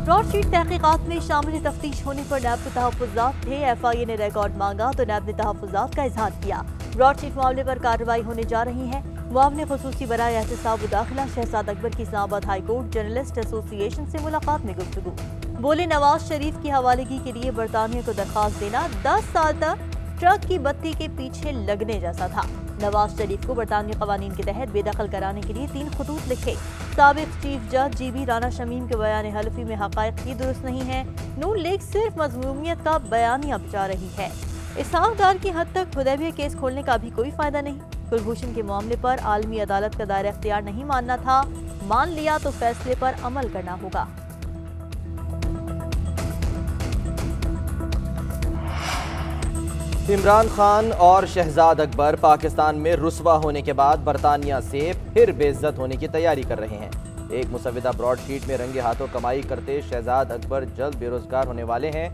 Broadsheet तहकीकात में शामिल तफ्तीश होने पर नैब के तहफ़्फ़ुज़ात थे। FIA ने रिकॉर्ड मांगा तो नैब ने तहफ़्फ़ुज़ात का इजहार किया। ब्रॉडशीट मामले पर कार्रवाई होने जा रही है। मुआवने ख़ुसूसी बराए एहतसाब व दाखिला शहजाद अकबर की Islamabad high court journalist association से मुलाकात में गुफ्तगू। बोले, नवाज शरीफ की हवालगी के लिए बरतानिया को दरखास्त देना 10 साल तक ट्रक की बत्ती के पीछे लगने जैसा था। नवाज शरीफ को बरतानिया कवानीन के तहत बेदखल कराने के लिए 3 खतूत लिखे। साबिक चीफ जज GB राना शमीम के बयान हल्फी में हक़ाइक़ ही दुरुस्त नहीं है। नून लीग सिर्फ मज़मूमियत का बयानिया बचा रही है। इसहाक डार की हद तक हुदैबिया केस खोलने का भी कोई फायदा नहीं। कुलभूषण के मामले पर आलमी अदालत का दायरा इख्तियार नहीं मानना था, मान लिया तो फैसले पर अमल करना होगा। इमरान खान और शहजाद अकबर पाकिस्तान में रुस्वा होने के बाद बरतानिया से फिर बेइज्जत होने की तैयारी कर रहे हैं। एक मुसविदा ब्रॉडशीट में रंगे हाथों कमाई करते शहजाद अकबर जल्द बेरोजगार होने वाले हैं।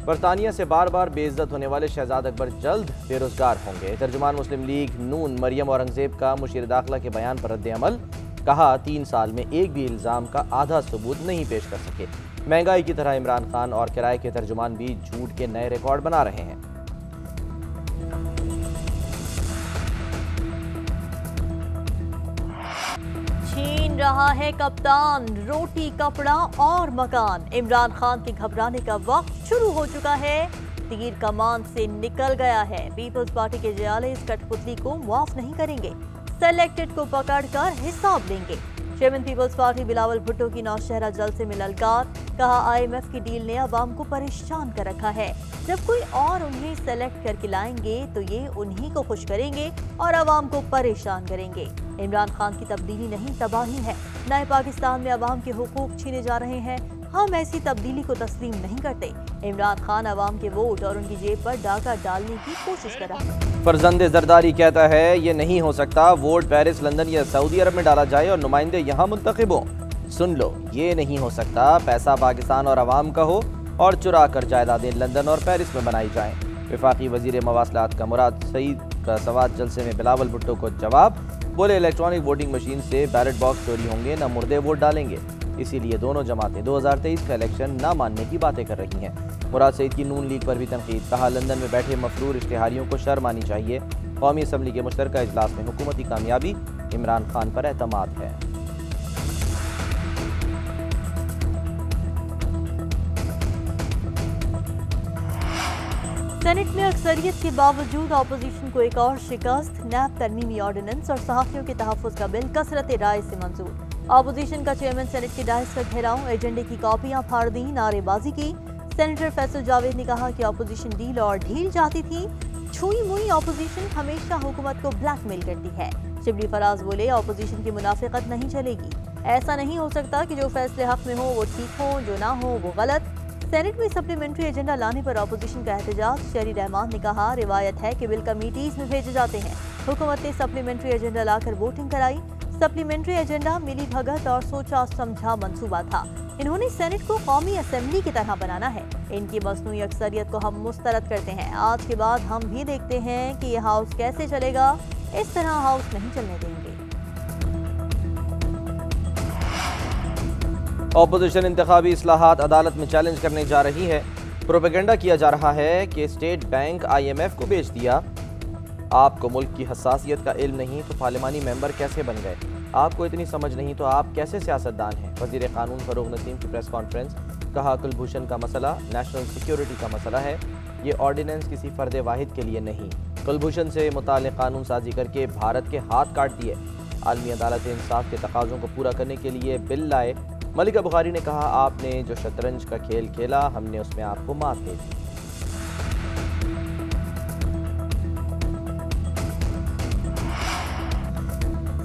बरतानिया से बार बार बेइज्जत होने वाले शहजाद अकबर जल्द बेरोजगार होंगे। तर्जुमान मुस्लिम लीग नून मरियम औरंगजेब का मुशीर दाखिला के बयान पर रद्द अमल। कहा, 3 साल में एक भी इल्ज़ाम का आधा सबूत नहीं पेश कर सके। महंगाई की तरह इमरान खान और किराए के तर्जुमान भी झूठ के नए रिकॉर्ड बना रहे हैं। छीन रहा है कप्तान रोटी, कपड़ा और मकान। इमरान खान के घबराने का वक्त शुरू हो चुका है। तीर कमान से निकल गया है। पीपल्स पार्टी के जयाले इस कठपुतली को माफ नहीं करेंगे। सेलेक्टेड को पकड़कर हिसाब लेंगे। Chairman Peoples Party Bilawal Bhutto की नौशहरा जलसे में ललकार। कहा, IMF की डील ने अवाम को परेशान कर रखा है। जब कोई और उन्हें सेलेक्ट करके लाएंगे तो ये उन्हीं को खुश करेंगे और अवाम को परेशान करेंगे। इमरान खान की तब्दीली नहीं, तबाही है। नए पाकिस्तान में अवाम के हुकूक छीने जा रहे हैं। हम ऐसी तब्दीली को तस्लीम नहीं करते। इमरान खान अवाम के वोट और उनकी जेब पर डाका डालने की कोशिश कर रहा है। फरजंद जरदारी कहता है, ये नहीं हो सकता वोट पेरिस, लंदन या सऊदी अरब में डाला जाए और नुमाइंदे यहाँ मुंतखब हों। सुन लो, ये नहीं हो सकता पैसा पाकिस्तान और अवाम का हो और चुरा कर जायदादें लंदन और पेरिस में बनाई जाएं। वफाकी वजीर मवासलात का मुराद सईद का सवाल जलसे में बिलावल भुट्टो को जवाब। बोले, इलेक्ट्रॉनिक वोटिंग मशीन से बैलेट बॉक्स चोरी होंगे, न मुर्दे वोट डालेंगे। इसीलिए दोनों जमातें 2023 का इलेक्शन न मानने की बातें कर रही हैं। मुराद सईद की नून लीग पर भी तनकीद। कहा, लंदन में बैठे मफरूर इश्तिहारियों को शर्म आनी चाहिए। कौमी असम्बली के मुश्तरका इजलास में हुकूमती कामयाबी, इमरान खान पर एतमाद है। सेनेट में अक्सरियत के बावजूद अपोजिशन को एक और शिकस्त। नैब तरमीमी ऑर्डिनेंस और सहाफियों के तहफ़्फ़ुज़ का बिल कसरत राय से मंजूर। अपोजिशन का चेयरमैन सेनेट के डायस का घेराव, एजेंडे की कॉपियां फाड़ दी, नारेबाजी की। सेनेटर फैसल जावेद ने कहा कि अपोजिशन डील और ढील चाहती थी। छुई मुई अपोजिशन हमेशा हुकूमत को ब्लैकमेल करती है। शिबली फराज बोले, अपोजिशन की मुनाफिकत नहीं चलेगी। ऐसा नहीं हो सकता कि जो फैसले हक में हो वो ठीक हो, जो ना हो वो गलत। सेनेट में सप्लीमेंट्री एजेंडा लाने पर अपोजिशन का एहतजाज। शहरी रहमान ने कहा, रिवायत है कि बिल कमेटीज में भेजे जाते हैं। हुकूमत ने सप्लीमेंट्री एजेंडा लाकर वोटिंग कराई। सप्लीमेंट्री एजेंडा मिली भगत और सोचा समझा मंसूबा था। इन्होंने सेनेट को कौमी असेंबली की तरह बनाना है। इनकी मसनूई अक्सरियत को हम मुस्तरद करते हैं। आज के बाद हम भी देखते हैं कि यह हाउस कैसे चलेगा। इस तरह हाउस नहीं चलने देंगे। ऑपोजिशन इंतखाबी इस्लाहात अदालत में चैलेंज करने जा रही है। प्रोपेगेंडा किया जा रहा है कि स्टेट बैंक IMF को बेच दिया। आपको मुल्क की हसासियत का इल्म नहीं तो पार्लिमानी मेंबर कैसे बन गए? आपको इतनी समझ नहीं तो आप कैसे सियासतदान हैं? वजीर कानून फरूग नसीम की प्रेस कॉन्फ्रेंस। कहा, कुलभूषण का मसला नेशनल सिक्योरिटी का मसला है। ये ऑर्डिनेंस किसी फर्द वाहिद के लिए नहीं। कुलभूषण से मुताल्लिक़ कानून साजी करके भारत के हाथ काट दिए। आलमी अदालत इंसाफ के तकाज़ों को पूरा करने के लिए बिल लाए। मलिका बुखारी ने कहा, आपने जो शतरंज का खेल खेला हमने उसमें आपको मात दे दी।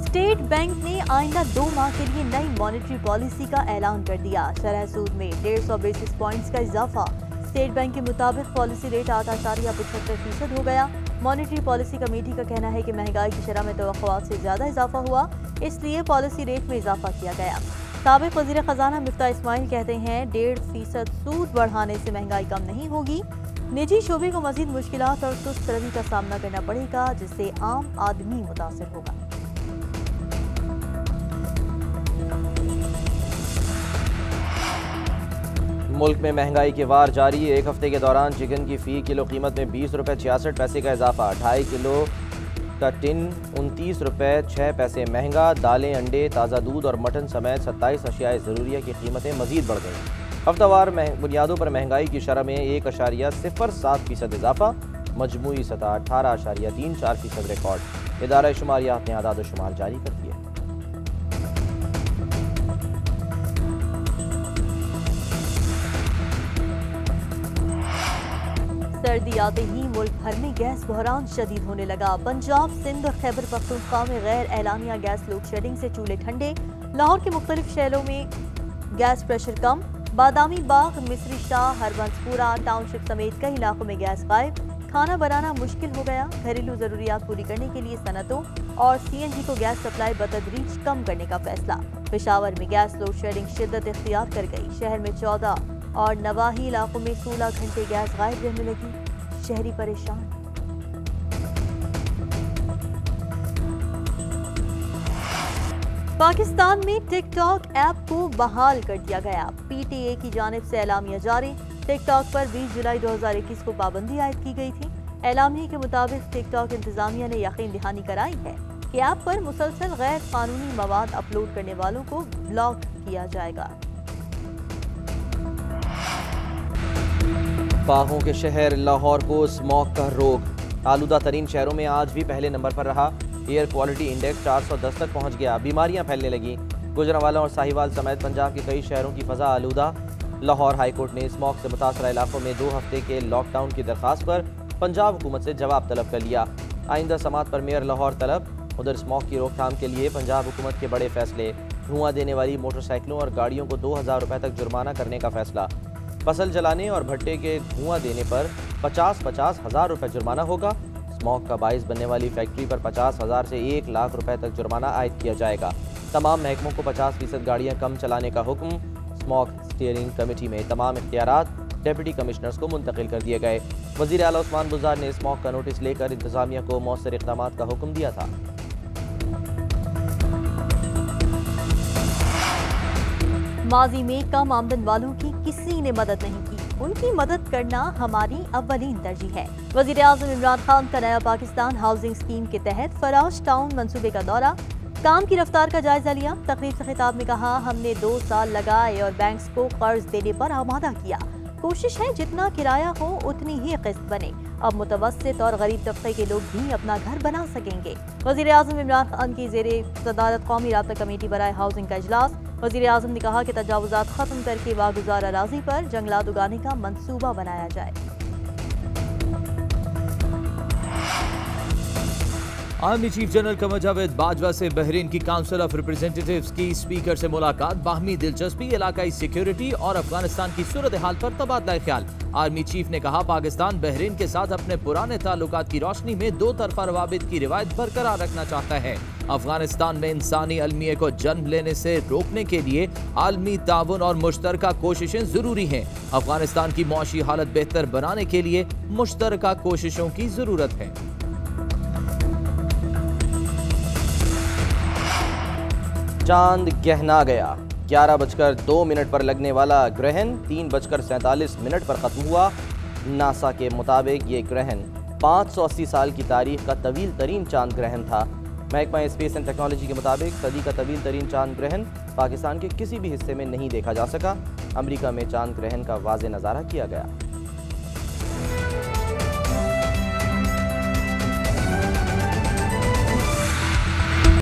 स्टेट बैंक ने आइंदा 2 माह के लिए नई मॉनेटरी पॉलिसी का ऐलान कर दिया। शरह सूद में 150 बेसिस पॉइंट्स का इजाफा। स्टेट बैंक के मुताबिक पॉलिसी रेट 8.75% हो गया। मॉनेटरी पॉलिसी कमेटी का कहना है कि महंगाई की शरह में तवक्कुआत से ज्यादा इजाफा हुआ, इसलिए पॉलिसी रेट में इजाफा किया गया। साबिक वज़ीर ख़ज़ाना मिफ्ता इस्माइल कहते हैं, 1.5% सूद बढ़ाने से महंगाई कम नहीं होगी। निजी शोबे को मजीद मुश्किलात और सुस्त रवि का सामना करना पड़ेगा, जिससे आम आदमी मुतासिर होगा। मुल्क में महंगाई के वार जारी। एक हफ्ते के दौरान चिकन की फी किलो कीमत में 20 रुपये 66 पैसे का इजाफा। 2.5 किलो का टिन 29 रुपये 6 पैसे महंगा। दालें, अंडे, ताज़ा दूध और मटन समेत 27 अशियाए ज़रूरिया की कीमतें मज़ीद बढ़ गईं। हफ्तावार बुनियादों पर महंगाई की शरह में 1.07% इजाफा। मजमूई सतह 18.34% रिकॉर्ड। इदारा शुमारियात ने आदाद शुमार जारी कर दिए। सर्दी आते ही मुल्क भर में गैस बहरान शदीद होने लगा। पंजाब, सिंध और खैबर पख्तूनख्वा में गैर एलानिया गैस लोड शेडिंग से चूल्हे ठंडे। लाहौर के मुख्तलिफ शहरों में गैस प्रेशर कम। बादामी बाग, मिस्री शाह, हरबंसपुरा टाउनशिप समेत कई इलाकों में गैस गायब। खाना बनाना मुश्किल हो गया। घरेलू जरूरियात पूरी करने के लिए सनतों और CNG को गैस सप्लाई बतदरीज कम करने का फैसला। पेशावर में गैस लोड शेडिंग शिद्दत इख्तियार कर गई। शहर में 14 और नवाही इलाकों में 16 घंटे गैस गायब रहने लगी। शहरी परेशान। पाकिस्तान में टिकटॉक ऐप को बहाल कर दिया गया। PTA की जानिब से एलामिया जारी। टिकटॉक पर 20 जुलाई 2021 को पाबंदी आयद की गई थी। एलामिया के मुताबिक टिकटॉक इंतजामिया ने यकीन दहानी कराई है कि ऐप पर मुसलसल गैर कानूनी मवाद अपलोड करने वालों को ब्लॉक किया जाएगा। बाहों के शहर लाहौर को स्मॉग का रोग। आलूदा तरीन शहरों में आज भी पहले नंबर पर रहा। एयर क्वालिटी इंडेक्स 410 तक पहुंच गया। बीमारियां फैलने लगी। गुजरांवाला और साहिवाल समेत पंजाब के कई शहरों की फजा आलूदा। लाहौर हाईकोर्ट ने स्मॉग से मुतासरा इलाकों में 2 हफ्ते के लॉकडाउन की दरख्वास्त पर पंजाब हुकूमत से जवाब तलब कर लिया। आइंदा समात पर मेयर लाहौर तलब। उधर स्मॉग की रोकथाम के लिए पंजाब हुकूमत के बड़े फैसले। धुआं देने वाली मोटरसाइकिलों और गाड़ियों को 2000 रुपये तक जुर्माना करने का फैसला। फसल जलाने और भट्टे के धुआं देने पर 50-50 हज़ार रुपये जुर्माना होगा। स्मॉग का बाइस बनने वाली फैक्ट्री पर 50,000 से 1 लाख रुपए तक जुर्माना आयद किया जाएगा। तमाम महकमों को 50% गाड़ियां कम चलाने का हुक्म। स्मॉग स्टीयरिंग कमेटी में तमाम इख्तियारात डिप्टी कमिश्नर्स को मुंतकिल कर दिए गए। वज़ीर आला उस्मान बुज़दार ने स्मॉग का नोटिस लेकर इंतजामिया को मौसर इक़दामात का हुक्म दिया था। माजी में कम आमदन वालों की किसी ने मदद नहीं की। उनकी मदद करना हमारी अव्वलीन तरजीह है। वज़ीर आज़म इमरान खान का नया पाकिस्तान हाउसिंग स्कीम के तहत फराज टाउन मंसूबे का दौरा। काम की रफ्तार का जायजा लिया। तकरीब से खिताब में कहा, हमने 2 साल लगाए और बैंक्स को कर्ज देने पर आमादा किया। कोशिश है जितना किराया हो उतनी ही किस्त बने। अब मुतवस्सित और गरीब तबके के लोग भी अपना घर बना सकेंगे। वज़ीर आज़म इमरान खान की ज़ेरे सदारत कौमी राब्ता कमेटी बराए हाउसिंग का इजलास। वज़ीर आज़म ने कहा कि तजावुज़ात ख़त्म करके वागुज़ार अराज़ी पर जंगलात उगाने का मंसूबा बनाया जाए। Army chief general Qamar Javed Bajwa से बहरीन की काउंसिल ऑफ रिप्रेजेंटेटिव्स की स्पीकर से मुलाकात। बाहमी दिलचस्पी, इलाकाई सिक्योरिटी और अफगानिस्तान की सूरत हाल पर तबादला ख्याल। आर्मी चीफ ने कहा, पाकिस्तान बहरीन के साथ अपने पुराने ताल्लुकात की रोशनी में 2 तरफा रवाबित की रिवायत बरकरार रखना चाहता है। अफगानिस्तान में इंसानी अलमिये को जन्म लेने से रोकने के लिए आलमी ताउन और मुश्तरका कोशिशें जरूरी हैं। अफगानिस्तान की मुआशी हालत बेहतर बनाने के लिए मुश्तरका कोशिशों की जरूरत है। चांद गहना गया। 11:02 पर लगने वाला ग्रहण 3:47 पर खत्म हुआ। नासा के मुताबिक ये ग्रहण 580 साल की तारीख का तवील तरीन चांद ग्रहण था। महकमा स्पेस एंड टेक्नोलॉजी के मुताबिक सदी का तवील तरीन चांद ग्रहण पाकिस्तान के किसी भी हिस्से में नहीं देखा जा सका। अमेरिका में चांद ग्रहण का वाज़े नज़ारा किया गया।